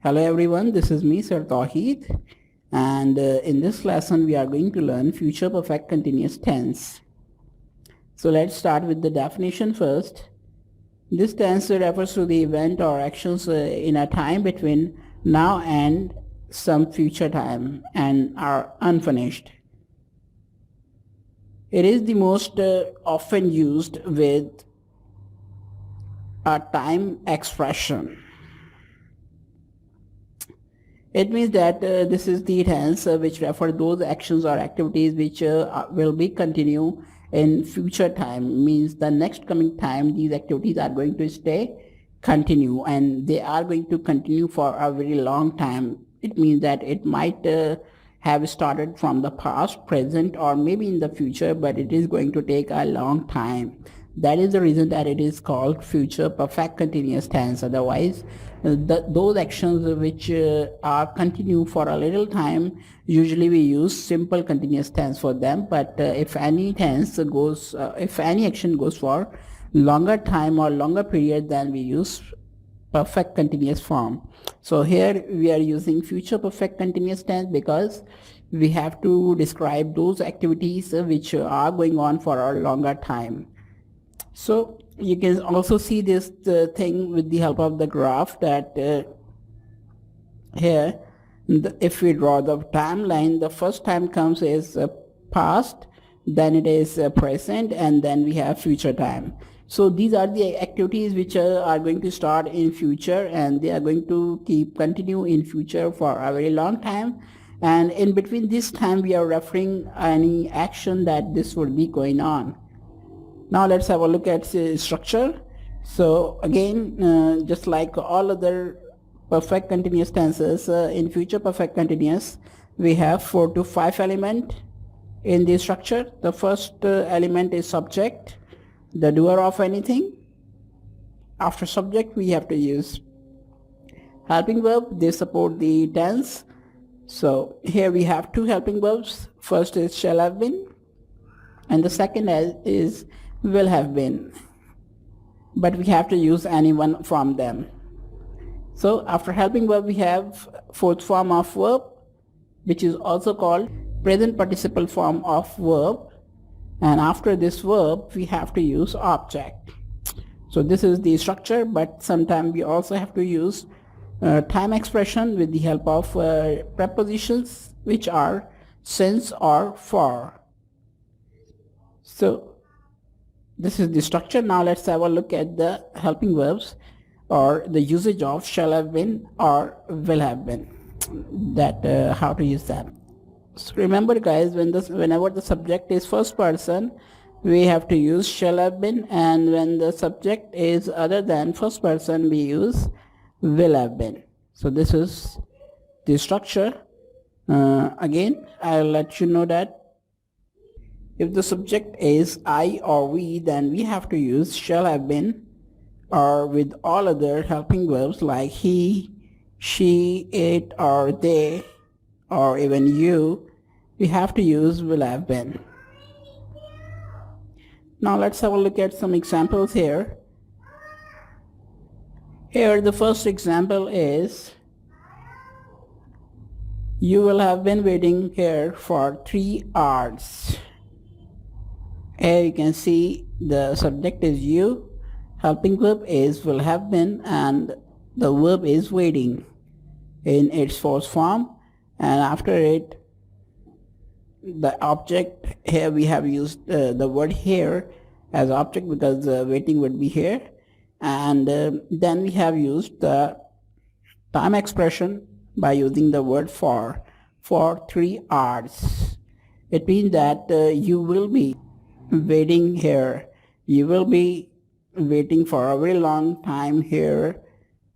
Hello everyone, this is me Sir Tawheed, and in this lesson we are going to learn future perfect continuous tense. So let's start with the definition first. This tense refers to the event or actions in a time between now and some future time and are unfinished. It is the most often used with a time expression. It means that this is the tense which refer those actions or activities which will be continue in future time. Means the next coming time these activities are going to stay continue, and they are going to continue for a very long time. It means that it might have started from the past, present, or maybe in the future, but it is going to take a long time. That is the reason that it is called future perfect continuous tense. Otherwise, those actions which are continue for a little time, usually we use simple continuous tense for them. But if any action goes for longer time or longer period, then we use perfect continuous form. So here we are using future perfect continuous tense because we have to describe those activities which are going on for a longer time. So you can also see this thing with the help of the graph that here if we draw the timeline, the first time comes is past, then it is present, and then we have future time. So these are the activities which are going to start in future, and they are going to continue in future for a very long time. And in between this time we are referring any action that this would be going on. Now let's have a look at the structure. So again, just like all other perfect continuous tenses, in future perfect continuous we have 4 to 5 elements in the structure. The first element is subject, the doer of anything. After subject we have to use helping verb. They support the tense. So here we have 2 helping verbs. First is shall have been, and the second is will have been, but we have to use any one from them. So after helping verb we have fourth form of verb, which is also called present participle form of verb, and after this verb we have to use object. So this is the structure, but sometimes we also have to use time expression with the help of prepositions which are since or for. So this is the structure. Now let's have a look at the helping verbs or the usage of shall have been or will have been, that how to use that. So remember guys, whenever the subject is first person we have to use shall have been, and when the subject is other than first person we use will have been. So this is the structure. Again I'll let you know that if the subject is I or we, then we have to use shall have been, or with all other helping verbs like he, she, it, or they, or even you, we have to use will have been. Now let's have a look at some examples here. Here the first example is you will have been waiting here for 3 hours. Here you can see the subject is you, helping verb is will have been, and the verb is waiting in its first form, and after it the object. Here we have used the word here as object because waiting would be here, and then we have used the time expression by using the word for 3 hours. It means that you will be waiting here, you will be waiting for a very long time here,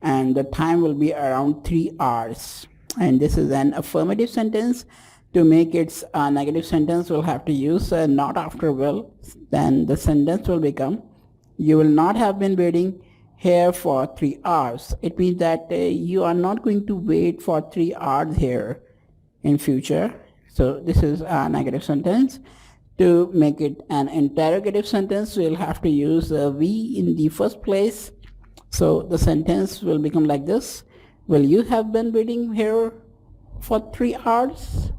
and the time will be around 3 hours. And this is an affirmative sentence. To make it a negative sentence we'll have to use not after will. Then the sentence will become you will not have been waiting here for 3 hours. It means that you are not going to wait for 3 hours here in future. So this is a negative sentence. To make it an interrogative sentence we'll have to use we in the first place. So the sentence will become like this: Will you have been waiting here for 3 hours?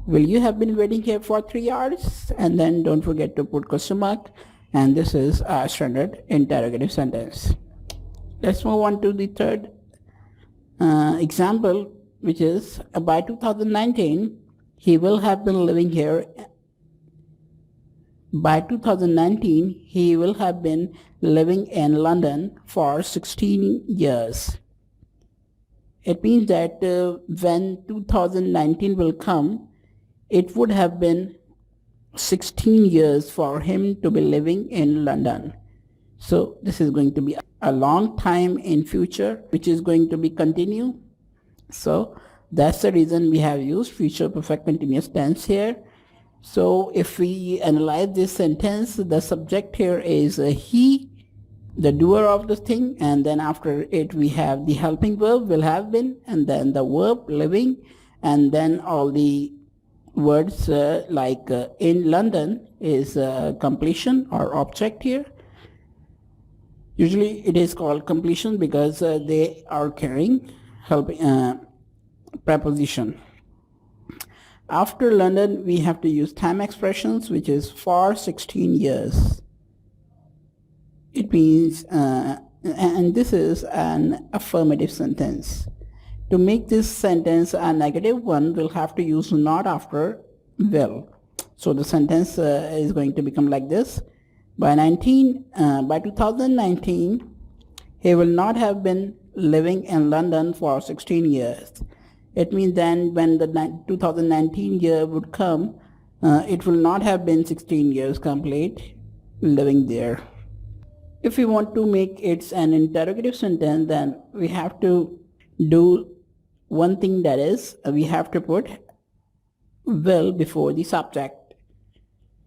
Will you have been waiting here for 3 hours? And then don't forget to put question mark. And this is a standard interrogative sentence. Let's move on to the third example, which is by 2019, he will have been living here. By 2019, he will have been living in London for 16 years. It means that when 2019 will come, it would have been 16 years for him to be living in London. So this is going to be a long time in future, which is going to be continue. So that's the reason we have used future perfect continuous tense here. So if we analyze this sentence, the subject here is he, the doer of the thing, and then after it we have the helping verb will have been, and then the verb living, and then all the words like in London is completion or object here. Usually it is called completion because they are carrying helping preposition. After London, we have to use time expressions, which is for 16 years. It means, and this is an affirmative sentence. To make this sentence a negative one, we'll have to use not after will. So the sentence is going to become like this. By 2019, he will not have been living in London for 16 years. It means then when the 2019 year would come, it will not have been 16 years complete living there. If we want to make it an interrogative sentence, then we have to do one thing, that is we have to put will before the subject.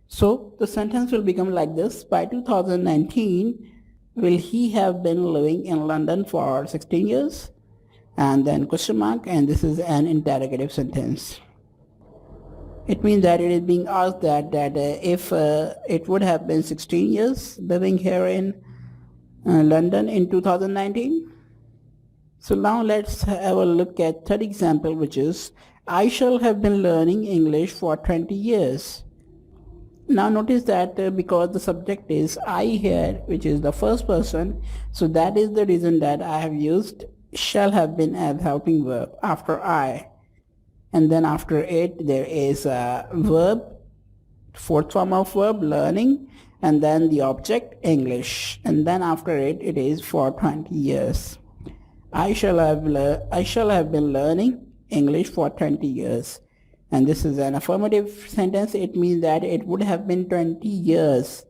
So the sentence will become like this. By 2019, will he have been living in London for 16 years? And then question mark, and this is an interrogative sentence. It means that it is being asked that if it would have been 16 years living here in London in 2019. So now let's have a look at third example, which is I shall have been learning English for 20 years. Now notice that because the subject is I here, which is the first person, so that is the reason that I have used shall have been as helping verb after I, and then after it there is a verb, fourth form of verb, learning, and then the object English, and then after it it is for 20 years. I shall have been learning English for 20 years, and this is an affirmative sentence. It means that it would have been 20 years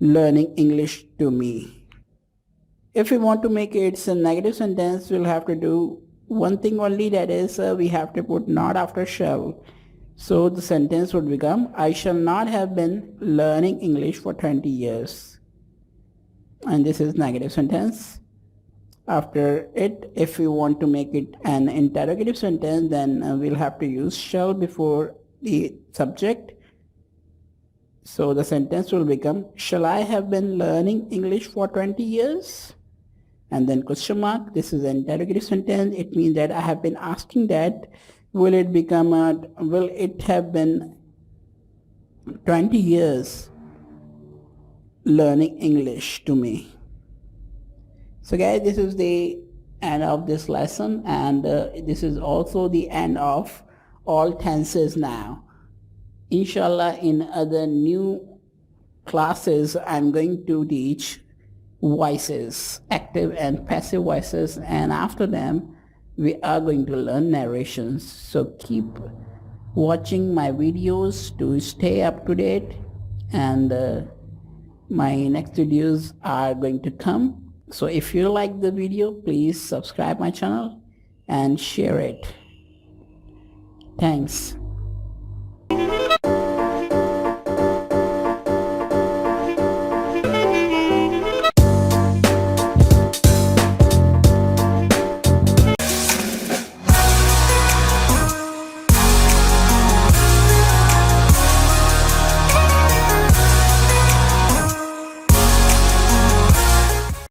learning English to me. If we want to make it a negative sentence, we'll have to do one thing only, that is we have to put not after shall. So the sentence would become I shall not have been learning English for 20 years. And this is negative sentence. After it, if we want to make it an interrogative sentence, then we'll have to use shall before the subject. So the sentence will become shall I have been learning English for 20 years? And then question mark, this is an interrogative sentence. It means that I have been asking that will it have been 20 years learning English to me. So guys, this is the end of this lesson, and this is also the end of all tenses now. Inshallah, in other new classes I'm going to teach voices, active and passive voices, and after them we are going to learn narrations. So keep watching my videos to stay up to date, and my next videos are going to come. So if you like the video, please subscribe my channel and share it. Thanks.